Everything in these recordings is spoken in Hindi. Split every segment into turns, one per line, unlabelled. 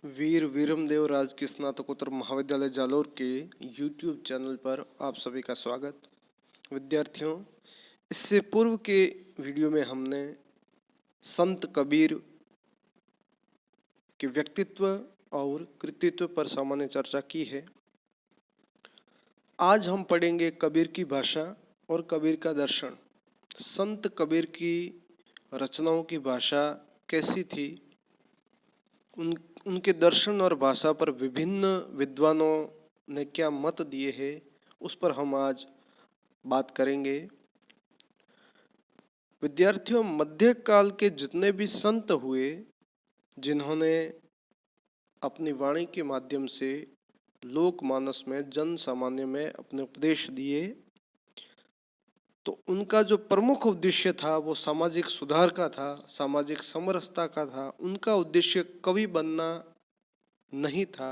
वीर वीरमदेव राजकीय स्नातकोत्तर महाविद्यालय जालोर के YouTube चैनल पर आप सभी का स्वागत। विद्यार्थियों, इससे पूर्व के वीडियो में हमने संत कबीर के व्यक्तित्व और कृतित्व पर सामान्य चर्चा की है। आज हम पढ़ेंगे कबीर की भाषा और कबीर का दर्शन। संत कबीर की रचनाओं की भाषा कैसी थी, उनके दर्शन और भाषा पर विभिन्न विद्वानों ने क्या मत दिए हैं, उस पर हम आज बात करेंगे। विद्यार्थियों, मध्यकाल के जितने भी संत हुए जिन्होंने अपनी वाणी के माध्यम से लोकमानस में, जन सामान्य में अपने उपदेश दिए, तो उनका जो प्रमुख उद्देश्य था वो सामाजिक सुधार का था, सामाजिक समरसता का था। उनका उद्देश्य कवि बनना नहीं था।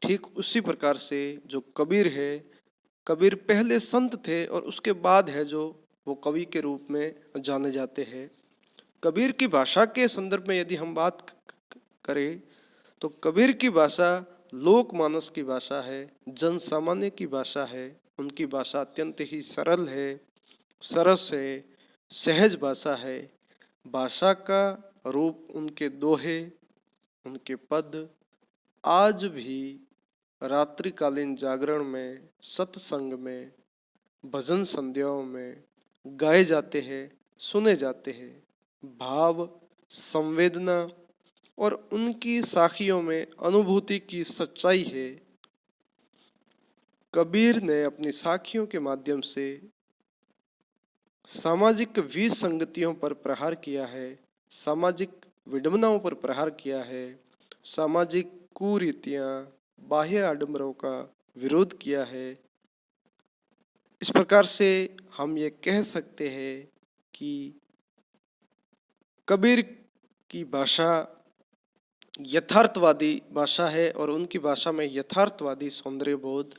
ठीक उसी प्रकार से जो कबीर है, कबीर पहले संत थे और उसके बाद है जो वो कवि के रूप में जाने जाते हैं। कबीर की भाषा के संदर्भ में यदि हम बात करें तो कबीर की भाषा लोकमानस की भाषा है, जन सामान्य की भाषा है। उनकी भाषा अत्यंत ही सरल है, सरस है, सहज भाषा है। भाषा का रूप उनके दोहे, उनके पद आज भी रात्रिकालीन जागरण में, सत्संग में, भजन संध्याओं में गाए जाते हैं, सुने जाते हैं। भाव, संवेदना और उनकी साखियों में अनुभूति की सच्चाई है। कबीर ने अपनी साखियों के माध्यम से सामाजिक विसंगतियों पर प्रहार किया है, सामाजिक विडंबनाओं पर प्रहार किया है, सामाजिक कुरीतियां, बाह्य आडंबरों का विरोध किया है। इस प्रकार से हम ये कह सकते हैं कि कबीर की भाषा यथार्थवादी भाषा है और उनकी भाषा में यथार्थवादी सौंदर्य बोध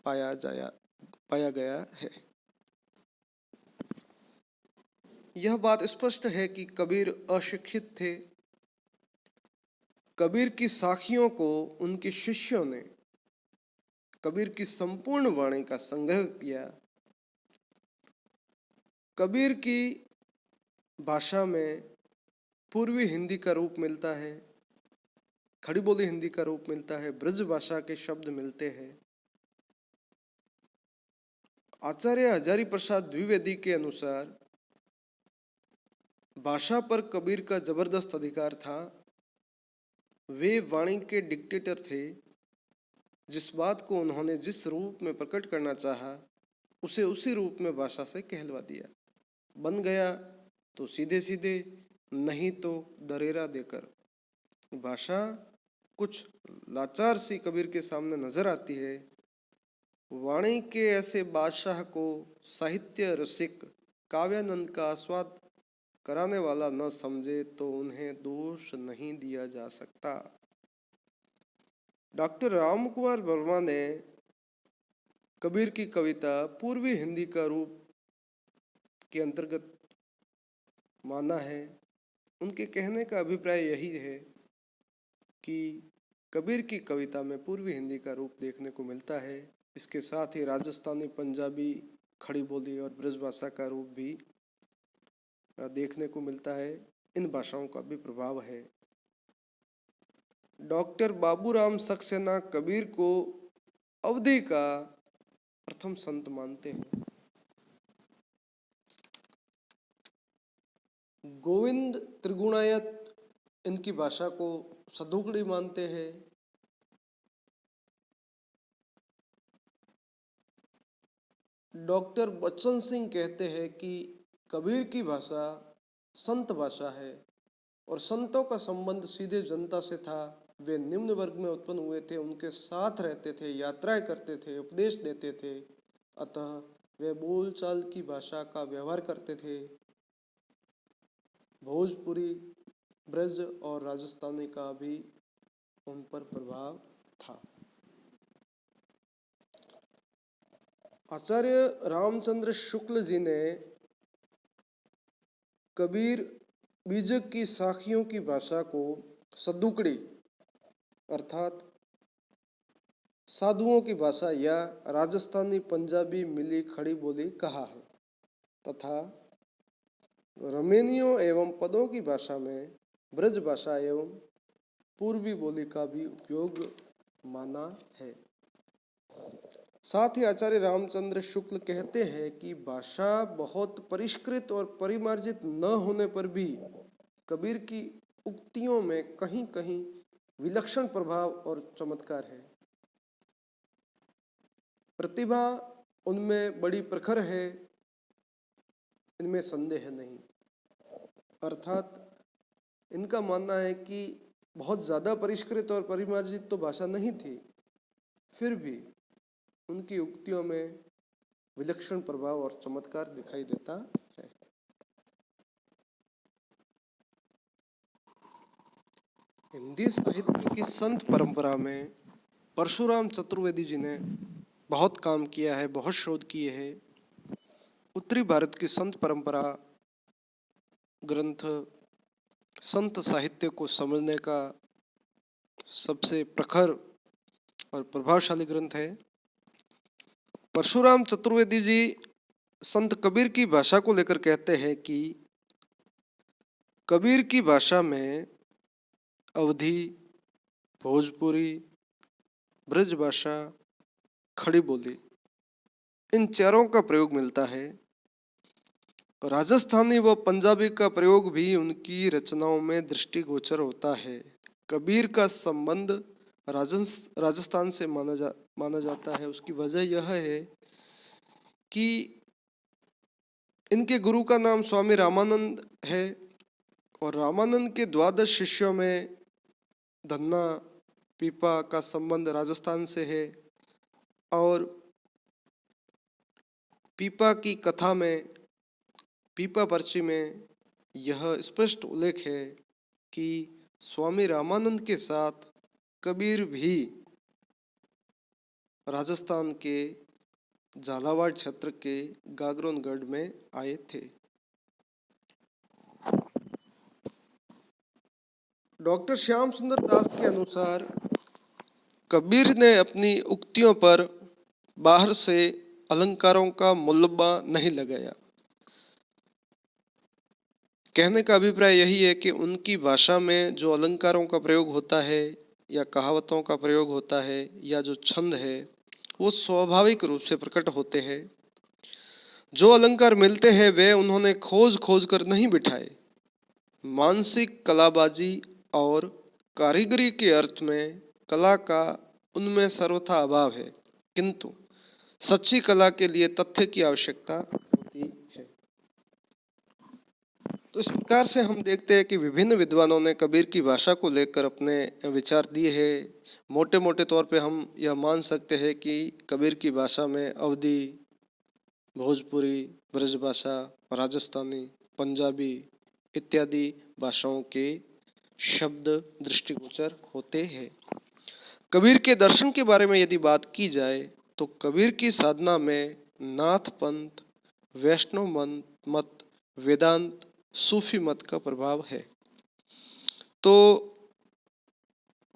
पाया गया है। यह बात स्पष्ट है कि कबीर अशिक्षित थे। कबीर की साखियों को उनके शिष्यों ने कबीर की संपूर्ण वाणी का संग्रह किया। कबीर की भाषा में पूर्वी हिंदी का रूप मिलता है, खड़ी बोली हिंदी का रूप मिलता है, ब्रज भाषा के शब्द मिलते हैं। आचार्य हजारी प्रसाद द्विवेदी के अनुसार भाषा पर कबीर का जबरदस्त अधिकार था। वे वाणी के डिक्टेटर थे। जिस बात को उन्होंने जिस रूप में प्रकट करना चाहा, उसे उसी रूप में भाषा से कहलवा दिया। बन गया तो सीधे सीधे, नहीं तो दरेरा देकर। भाषा कुछ लाचार सी कबीर के सामने नजर आती है। वाणी के ऐसे बादशाह को साहित्य रसिक काव्यानंद का आस्वाद कराने वाला न समझे तो उन्हें दोष नहीं दिया जा सकता। डॉक्टर राम कुमार वर्मा ने कबीर की कविता पूर्वी हिंदी का रूप के अंतर्गत माना है। उनके कहने का अभिप्राय यही है कि कबीर की कविता में पूर्वी हिंदी का रूप देखने को मिलता है। इसके साथ ही राजस्थानी, पंजाबी, खड़ी बोली और ब्रज भाषा का रूप भी देखने को मिलता है। इन भाषाओं का भी प्रभाव है। डॉक्टर बाबूराम सक्सेना कबीर को अवधी का प्रथम संत मानते हैं। गोविंद त्रिगुणायत इनकी भाषा को सदुगड़ी मानते हैं। डॉक्टर बच्चन सिंह कहते हैं कि कबीर की भाषा संत भाषा है और संतों का संबंध सीधे जनता से था। वे निम्न वर्ग में उत्पन्न हुए थे, उनके साथ रहते थे, यात्राएं करते थे, उपदेश देते थे, अतः वे बोलचाल की भाषा का व्यवहार करते थे। भोजपुरी, ब्रज और राजस्थानी का भी उन पर प्रभाव था। आचार्य रामचंद्र शुक्ल जी ने कबीर बीजक की साखियों की भाषा को सद्दुकड़ी अर्थात साधुओं की भाषा या राजस्थानी पंजाबी मिली खड़ी बोली कहा है तथा रमेनियों एवं पदों की भाषा में ब्रज भाषा एवं पूर्वी बोली का भी उपयोग माना है। साथ ही आचार्य रामचंद्र शुक्ल कहते हैं कि भाषा बहुत परिष्कृत और परिमार्जित न होने पर भी कबीर की उक्तियों में कहीं कहीं विलक्षण प्रभाव और चमत्कार है। प्रतिभा उनमें बड़ी प्रखर है, इनमें संदेह नहीं। अर्थात इनका मानना है कि बहुत ज्यादा परिष्कृत और परिमार्जित तो भाषा नहीं थी, फिर भी उनकी उक्तियों में विलक्षण प्रभाव और चमत्कार दिखाई देता है। हिंदी साहित्य की संत परंपरा में परशुराम चतुर्वेदी जी ने बहुत काम किया है, बहुत शोध किए हैं। उत्तरी भारत की संत परंपरा ग्रंथ संत साहित्य को समझने का सबसे प्रखर और प्रभावशाली ग्रंथ है। परशुराम चतुर्वेदी जी संत कबीर की भाषा को लेकर कहते हैं कि कबीर की भाषा में अवधी, भोजपुरी, ब्रज भाषा, खड़ी बोली इन चारों का प्रयोग मिलता है। राजस्थानी व पंजाबी का प्रयोग भी उनकी रचनाओं में दृष्टिगोचर होता है। कबीर का संबंध राजस्थान से माना जाता है। उसकी वजह यह है कि इनके गुरु का नाम स्वामी रामानंद है और रामानंद के 12 शिष्यों में धन्ना पीपा का संबंध राजस्थान से है और पीपा की कथा में, पीपा पर्ची में यह स्पष्ट उल्लेख है कि स्वामी रामानंद के साथ कबीर भी राजस्थान के झालावाड़ क्षेत्र के गागरोनगढ़ में आए थे। डॉक्टर श्याम सुंदर दास के अनुसार कबीर ने अपनी उक्तियों पर बाहर से अलंकारों का मुलब्बा नहीं लगाया। कहने का अभिप्राय यही है कि उनकी भाषा में जो अलंकारों का प्रयोग होता है या कहावतों का प्रयोग होता है या जो छंद है वो स्वाभाविक रूप से प्रकट होते हैं। जो अलंकार मिलते हैं वे उन्होंने खोज खोज कर नहीं बिठाए। मानसिक कलाबाजी और कारीगरी के अर्थ में कला का उनमें सर्वथा अभाव है, किंतु सच्ची कला के लिए तथ्य की आवश्यकता होती है। तो इस प्रकार से हम देखते हैं कि विभिन्न विद्वानों ने कबीर की भाषा को लेकर अपने विचार दिए हैं। मोटे मोटे तौर पे हम यह मान सकते हैं कि कबीर की भाषा में अवधी, भोजपुरी, ब्रज भाषा, राजस्थानी, पंजाबी इत्यादि भाषाओं के शब्द दृष्टिगोचर होते हैं। कबीर के दर्शन के बारे में यदि बात की जाए तो कबीर की साधना में नाथ पंथ, वैष्णव मत, वेदांत, सूफी मत का प्रभाव है। तो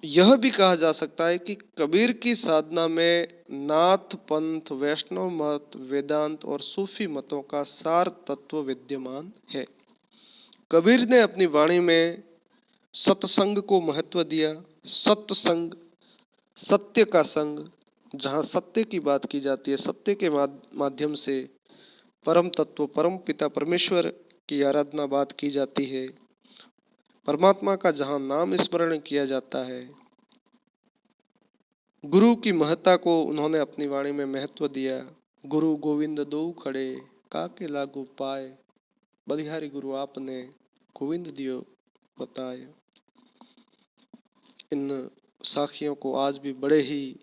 यह भी कहा जा सकता है कि कबीर की साधना में नाथ पंथ, वैष्णव मत, वेदांत और सूफी मतों का सार तत्व विद्यमान है। कबीर ने अपनी वाणी में सत्संग को महत्व दिया। सत्संग, सत्य का संग, जहाँ सत्य की बात की जाती है, सत्य के माध्यम से परम तत्व, परम पिता परमेश्वर की आराधना बात की जाती है। परमात्मा का जहाँ नाम स्मरण किया जाता है। गुरु की महत्ता को उन्होंने अपनी वाणी में महत्व दिया। गुरु गोविंद दो खड़े, काके लागू पाए, बलिहारी गुरु आपने, गोविंद दियो बताए। इन साखियों को आज भी बड़े ही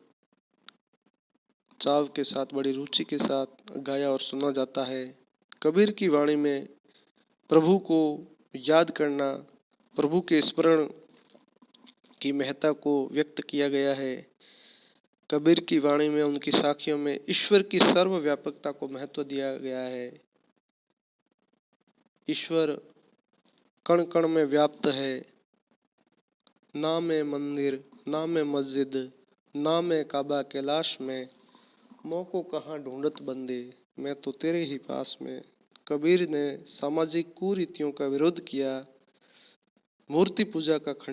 चाव के साथ, बड़ी रुचि के साथ गाया और सुना जाता है। कबीर की वाणी में प्रभु को याद करना, प्रभु के स्मरण की महत्ता को व्यक्त किया गया है। कबीर की वाणी में, उनकी साखियों में ईश्वर की सर्वव्यापकता को महत्व दिया गया है। ईश्वर कण कण में व्याप्त है। ना मैं मंदिर ना मैं मस्जिद ना मैं काबा कैलाश में, मौको कहाँ ढूंढत बंदे मैं तो तेरे ही पास में। कबीर ने सामाजिक कुरीतियों का विरोध किया, मूर्ति पूजा का खंडन